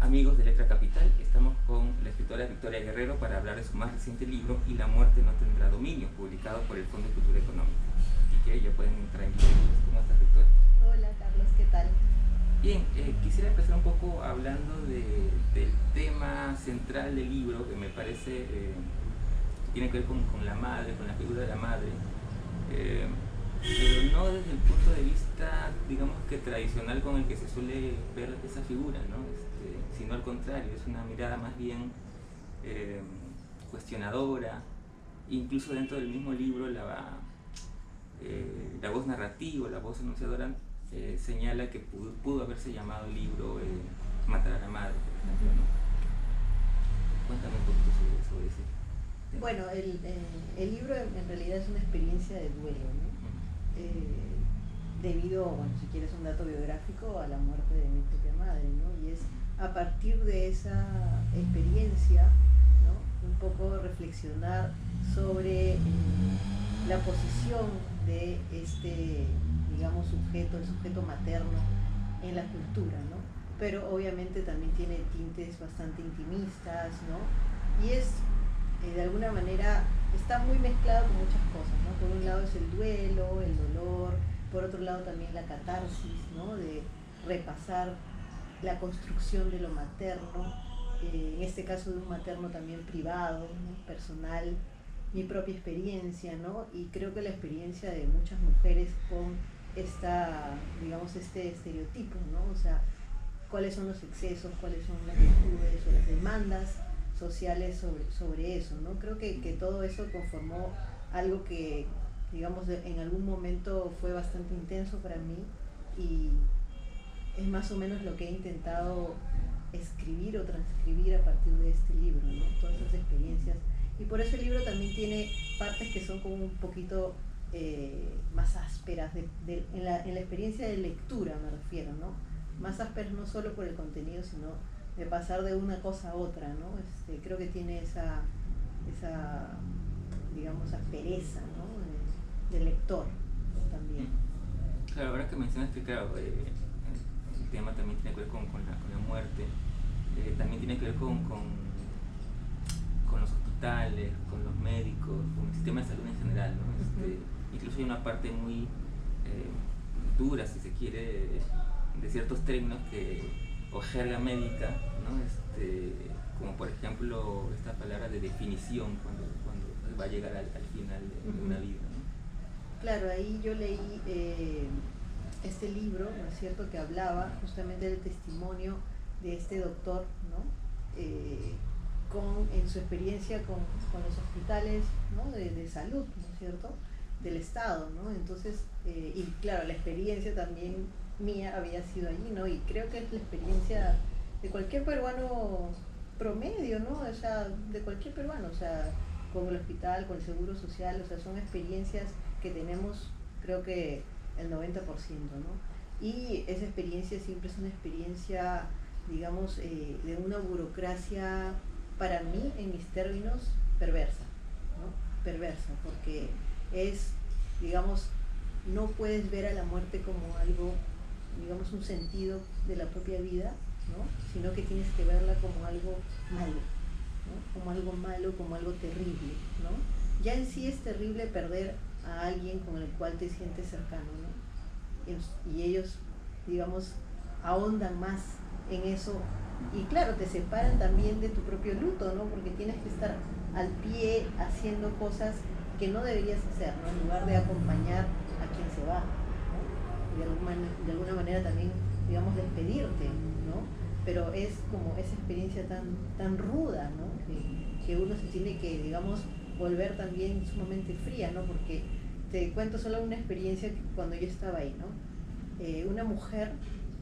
Amigos de Letra Capital, estamos con la escritora Victoria Guerrero para hablar de su más reciente libro Y la muerte no tendrá dominio, publicado por el Fondo de Cultura Económica. Si quieren ya pueden entrar en libros. ¿Cómo estás, Victoria? Hola Carlos, ¿qué tal? Bien, quisiera empezar un poco hablando del tema central del libro, que me parece que tiene que ver con la madre, con la figura de la madre, pero no desde el punto de vista, digamos que tradicional con el que se suele ver esa figura, ¿no? Sino al contrario, es una mirada más bien cuestionadora. Incluso dentro del mismo libro la voz narrativa, la voz anunciadora señala que pudo haberse llamado el libro Matar a la madre, por ejemplo, ¿no? Cuéntame un poquito sobre ese tema. Bueno, el libro en realidad es una experiencia de duelo, ¿no? Debido, bueno, si quieres un dato biográfico, a la muerte de mi propia madre, ¿no? Y es a partir de esa experiencia, ¿no?, un poco reflexionar sobre la posición de este, digamos, sujeto, el sujeto materno en la cultura, ¿no? Pero obviamente también tiene tintes bastante intimistas, ¿no? Y es, de alguna manera, está muy mezclado con muchas cosas, ¿no? Por un lado es el duelo, el dolor, por otro lado también la catarsis, ¿no?, de repasar la construcción de lo materno, en este caso de un materno también privado, ¿no?, personal, mi propia experiencia, ¿no? Y creo que la experiencia de muchas mujeres con digamos, este estereotipo, ¿no? O sea, cuáles son los excesos, cuáles son las virtudes o las demandas sociales sobre eso, ¿no? Creo que todo eso conformó algo que, digamos, en algún momento fue bastante intenso para mí, y es más o menos lo que he intentado escribir o transcribir a partir de este libro, ¿no? Todas esas experiencias. Y por eso el libro también tiene partes que son como un poquito más ásperas, en la experiencia de lectura me refiero, ¿no? Más ásperas no solo por el contenido, sino de pasar de una cosa a otra, ¿no? Creo que tiene esa digamos, aspereza, ¿no?, de lector, ¿no?, también. Claro, ahora que mencionas que, claro, el tema también tiene que ver con la muerte, también tiene que ver con los hospitales, con los médicos, con el sistema de salud en general, ¿no? Incluso hay una parte muy dura, si se quiere, de ciertos términos o jerga médica, ¿no? Como por ejemplo esta palabra de definición cuando va a llegar al final de una vida, ¿no? Claro, ahí yo leí este libro, ¿no es cierto?, que hablaba justamente del testimonio de este doctor, ¿no?, en su experiencia con los hospitales, ¿no?, de salud, ¿no es cierto?, del Estado, ¿no? Entonces, y claro, la experiencia también mía había sido allí, ¿no? Y creo que es la experiencia de cualquier peruano promedio, ¿no? O sea, de cualquier peruano, o sea, con el hospital, con el seguro social, o sea, son experiencias que tenemos, creo que el 90%, ¿no? Y esa experiencia siempre es una experiencia, digamos, de una burocracia, para mí, en mis términos, perversa, ¿no? Perversa, porque es, digamos, no puedes ver a la muerte como algo, digamos, un sentido de la propia vida, ¿no?, sino que tienes que verla como algo malo, ¿no?, como algo malo, como algo terrible, ¿no? Ya en sí es terrible perder a alguien con el cual te sientes cercano, ¿no? Y ellos, digamos, ahondan más en eso, y claro, te separan también de tu propio luto, ¿no?, porque tienes que estar al pie haciendo cosas que no deberías hacer, ¿no?, en lugar de acompañar a quien se va, ¿no? Y de alguna manera también, digamos, despedirte, ¿no? Pero es como esa experiencia tan ruda, ¿no?, que uno se tiene que, digamos, volver también sumamente fría, ¿no? Porque te cuento solo una experiencia cuando yo estaba ahí, ¿no? Una mujer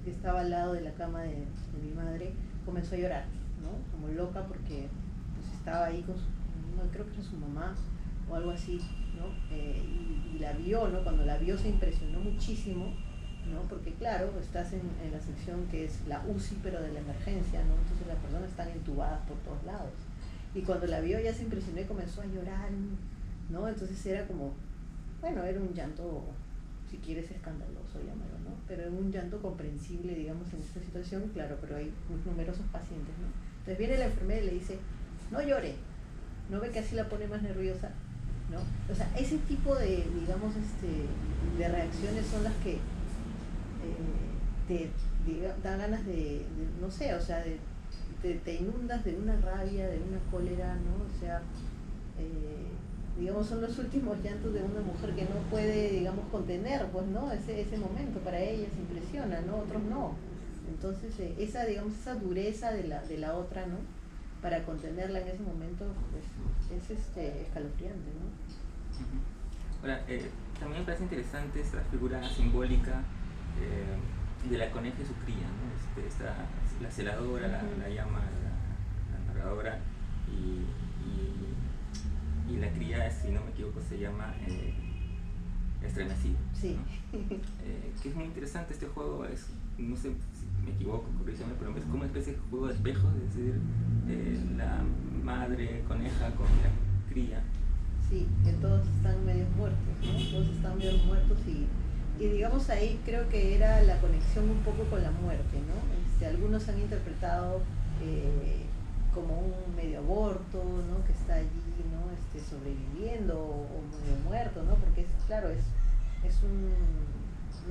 que estaba al lado de la cama de mi madre comenzó a llorar, ¿no?, como loca, porque pues estaba ahí con no, creo que era su mamá o algo así, ¿no? Y la vio, ¿no? Cuando la vio se impresionó muchísimo, ¿no? Porque claro, estás en la sección que es la UCI, pero de la emergencia, ¿no? Entonces las personas están entubadas por todos lados. Y cuando la vio ya se impresionó y comenzó a llorar, ¿no? Entonces era como, bueno, era un llanto si quieres escandaloso, llámalo, ¿no? Pero un llanto comprensible, digamos, en esta situación, claro, pero hay numerosos pacientes, ¿no? Entonces viene la enfermera y le dice, no llore, ¿no ve que así la pone más nerviosa? ¿No? O sea, ese tipo de, digamos, de reacciones son las que te dan ganas no sé, o sea, te inundas de una rabia, de una cólera, ¿no? O sea, digamos, son los últimos llantos de una mujer que no puede, digamos, contener, pues, ¿no? Ese momento para ella se impresiona, ¿no? Otros no. Entonces, esa, digamos, esa dureza de la otra, ¿no? Para contenerla en ese momento, pues, es escalofriante, ¿no? Ahora, también me parece interesante esta figura simbólica de la coneja y su cría, ¿no? La celadora, la llama la narradora, y la cría, si no me equivoco, se llama Estremecido. Sí. ¿No? Que es muy interesante este juego, no sé si me equivoco, corrígeme, pero es como una especie de juego de espejos, es decir, la madre coneja con la cría. Sí, que todos están medio muertos, ¿no? Todos están medio muertos y digamos ahí creo que era la conexión un poco con la muerte, ¿no? Algunos han interpretado como un medio aborto, ¿no? Que está allí, ¿no? Sobreviviendo o medio muerto, ¿no? Porque claro, es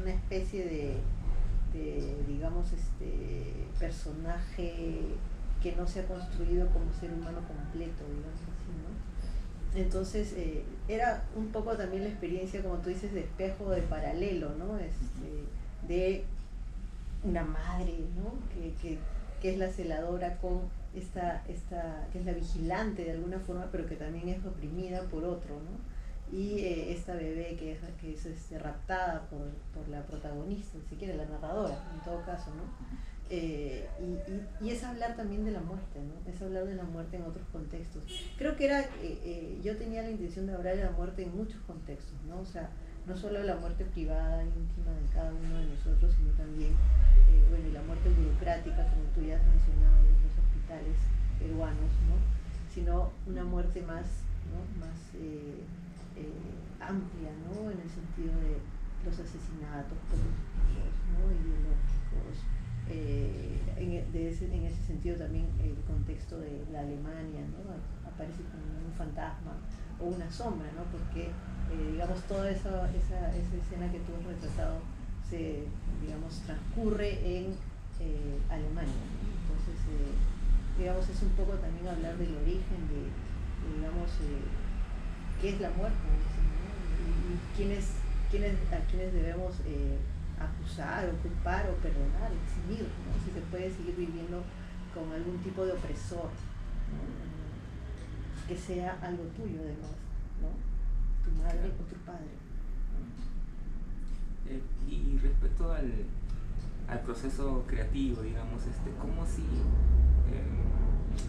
una especie de digamos, personaje que no se ha construido como ser humano completo, digamos así, ¿no? Entonces, era un poco también la experiencia, como tú dices, de espejo, de paralelo, ¿no? De una madre, ¿no? Que es la celadora con esta, que es la vigilante de alguna forma, pero que también es oprimida por otro, ¿no? Y esta bebé que es raptada por la protagonista, si quiere, la narradora, en todo caso, ¿no? Y es hablar también de la muerte, ¿no? Es hablar de la muerte en otros contextos. Creo que yo tenía la intención de hablar de la muerte en muchos contextos, ¿no? O sea, no solo la muerte privada, íntima de cada uno de nosotros, sino también, bueno, y la muerte burocrática, como tú ya has mencionado, en los hospitales peruanos, ¿no? Sino una muerte más, ¿no? Más amplia, ¿no? En el sentido de los asesinatos políticos, ¿no? Ideológicos. En ese sentido también el contexto de la Alemania, ¿no? Aparece como un fantasma o una sombra, ¿no? Porque digamos toda esa escena que tú has retratado digamos, transcurre en Alemania, ¿no? Entonces digamos es un poco también hablar del origen de digamos qué es la muerte, ¿no? Y a quienes debemos acusar o culpar o perdonar, eximir, ¿no? Si se puede seguir viviendo con algún tipo de opresor, ¿no? Que sea algo tuyo además, ¿no? Tu madre o tu padre, ¿no? Y respecto al proceso creativo, digamos, ¿cómo si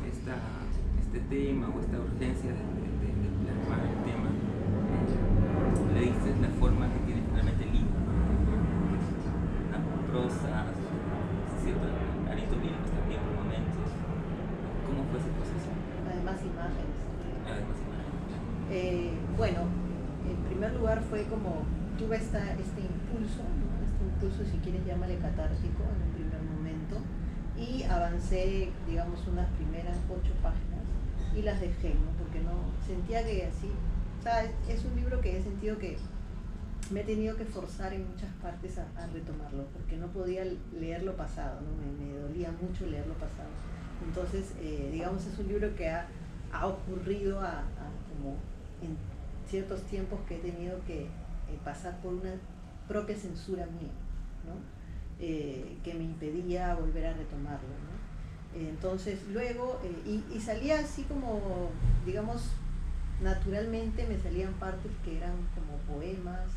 este tema o esta urgencia de plasmar el tema le dices la forma que tiene finalmente el libro, ¿no? Prosas, ciertos aritos bíblicos también por momentos? ¿Cómo fue ese proceso? Además imágenes. Además imágenes. Bueno, en primer lugar fue como tuve este impulso, ¿no? Este impulso, si quieres llámale catártico en un primer momento, y avancé, digamos, unas primeras 8 páginas y las dejé, ¿no? Porque no sentía que así, o sea, es un libro que he sentido que me he tenido que forzar en muchas partes a retomarlo, porque no podía leer lo pasado, ¿no? Me dolía mucho leer lo pasado. Entonces, digamos, es un libro que ha ocurrido como en ciertos tiempos que he tenido que pasar por una propia censura mía, ¿no? Que me impedía volver a retomarlo, ¿no? Entonces, luego, y salía así como, digamos, naturalmente me salían partes que eran como poemas,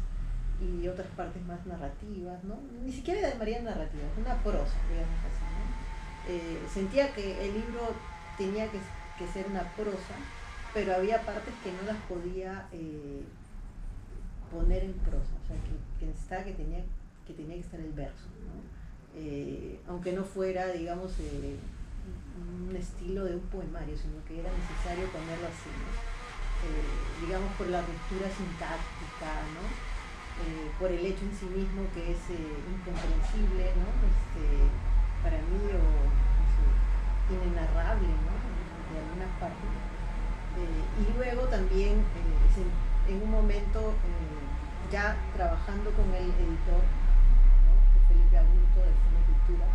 y otras partes más narrativas, ¿no? Ni siquiera llamaría narrativas, una prosa, digamos así, ¿no? Sentía que el libro tenía que ser una prosa, pero había partes que no las podía poner en prosa, o sea, que necesitaba que tenía que estar el verso, ¿no? Aunque no fuera, digamos, un estilo de un poemario, sino que era necesario ponerlo así, ¿no? Digamos, por la ruptura sintáctica, ¿no? por el hecho en sí mismo que es incomprensible, ¿no? Para mí, o no sé, inenarrable, ¿no? De algunas partes. Y luego también, en un momento, ya trabajando con el editor, ¿no? Que Felipe Aburto del Fondo de Cultura,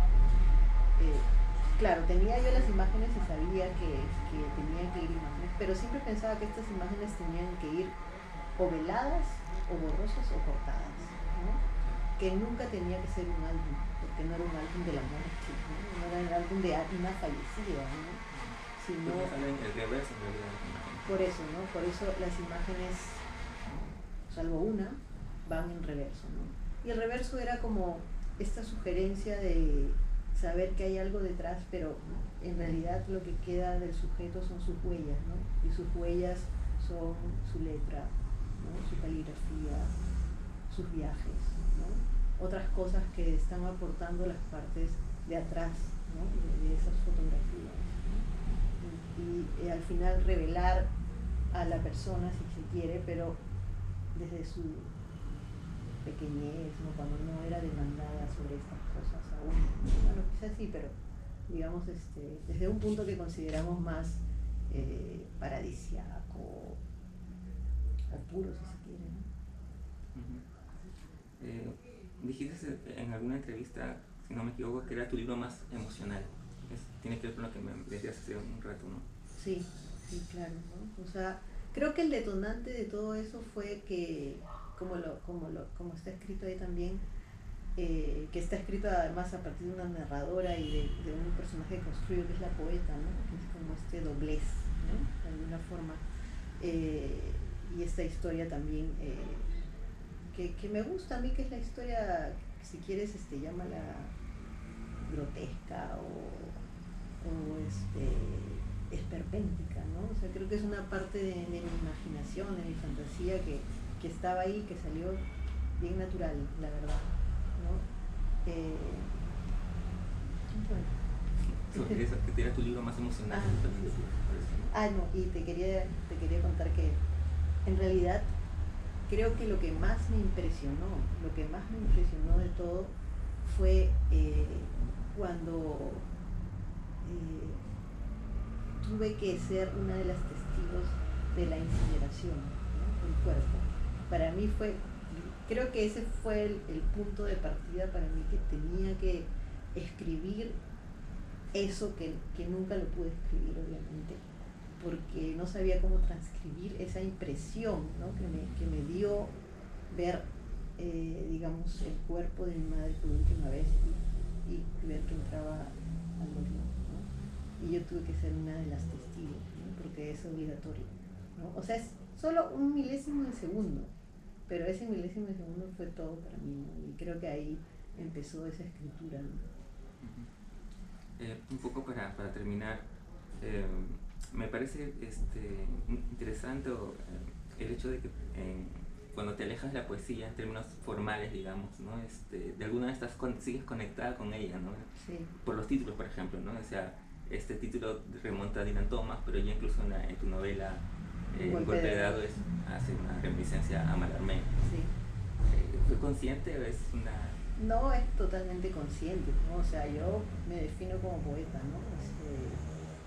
claro, tenía yo las imágenes y sabía que tenían que ir imágenes, pero siempre pensaba que estas imágenes tenían que ir o veladas, o borrosas, o cortadas, ¿no? Que nunca tenía que ser un álbum, porque no era un álbum de la muerte, ¿no? No era el álbum de una fallecida, ¿no? Sino, el reverso, en realidad. por eso, ¿no? Por eso las imágenes, salvo una, van en reverso, ¿no? Y el reverso era como esta sugerencia de saber que hay algo detrás, pero en realidad lo que queda del sujeto son sus huellas, ¿no? Y sus huellas son su letra, ¿no? Su caligrafía, sus viajes, ¿no? Otras cosas que están aportando las partes de atrás, ¿no? de esas fotografías, ¿no? Y al final revelar a la persona, si se quiere, pero desde su pequeñez, ¿no? Cuando no era demandada sobre estas cosas aún. Bueno, quizás sí, pero digamos desde un punto que consideramos más paradisíaco o puro, si se quiere, ¿no? Dijiste en alguna entrevista, si no me equivoco, que era tu libro más emocional. Tiene que ver con lo que me decías hace un rato, ¿no? Sí, sí, claro, ¿no? O sea, creo que el detonante de todo eso fue que, como está escrito ahí también, que está escrito además a partir de una narradora y de un personaje construido que es la poeta, ¿no? Que es como este doblez, ¿no? De alguna forma. Y esta historia también, que me gusta a mí, que es la historia, si quieres, llámala grotesca o esperpéntica, ¿no? O sea, creo que es una parte de mi imaginación, de mi fantasía que estaba ahí, que salió bien natural, la verdad, ¿no? Bueno. Eso, que era tu libro más emocional. No, y te quería contar que en realidad creo que lo que más me impresionó de todo fue cuando tuve que ser una de las testigos de la incineración, ¿no? Del cuerpo. Para mí creo que ese fue el punto de partida para mí, que tenía que escribir eso que nunca lo pude escribir, obviamente, porque no sabía cómo transcribir esa impresión, ¿no? que me dio ver, digamos, el cuerpo de mi madre por última vez y ver que entraba al horno, ¿no? Y yo tuve que ser una de las testigos, ¿no? Porque es obligatorio, ¿no? O sea, es solo un milésimo de segundo, pero ese milésimo de segundo fue todo para mí, ¿no? Y creo que ahí empezó esa escritura, ¿no? Un poco para terminar, me parece interesante el hecho de que cuando te alejas de la poesía en términos formales, digamos, ¿no? De alguna vez sigues conectada con ella, ¿no? Sí. Por los títulos, por ejemplo, ¿no? O sea, este título remonta a Dylan Thomas, pero ya incluso en tu novela Un golpe de dado hace una reminiscencia a Mallarmé. Sí. ¿Fue consciente o es una...? No, es totalmente consciente, ¿no? O sea, yo me defino como poeta, ¿no?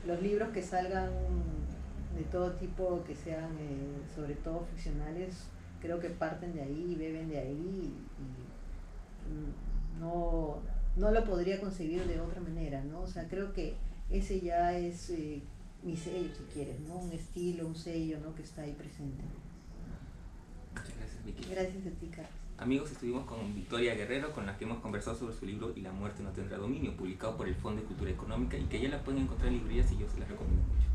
Los libros que salgan de todo tipo, que sean sobre todo ficcionales, creo que parten de ahí, beben de ahí y no lo podría concebir de otra manera, ¿no? O sea, creo que ese ya es mi sello, si quieres, ¿no? Un estilo, un sello, ¿no? Que está ahí presente. Muchas gracias, Vicky. Gracias a ti, Carlos. Amigos, estuvimos con Victoria Guerrero, con la que hemos conversado sobre su libro Y la muerte no tendrá dominio, publicado por el Fondo de Cultura Económica, y que ya la pueden encontrar en librerías y yo se las recomiendo mucho.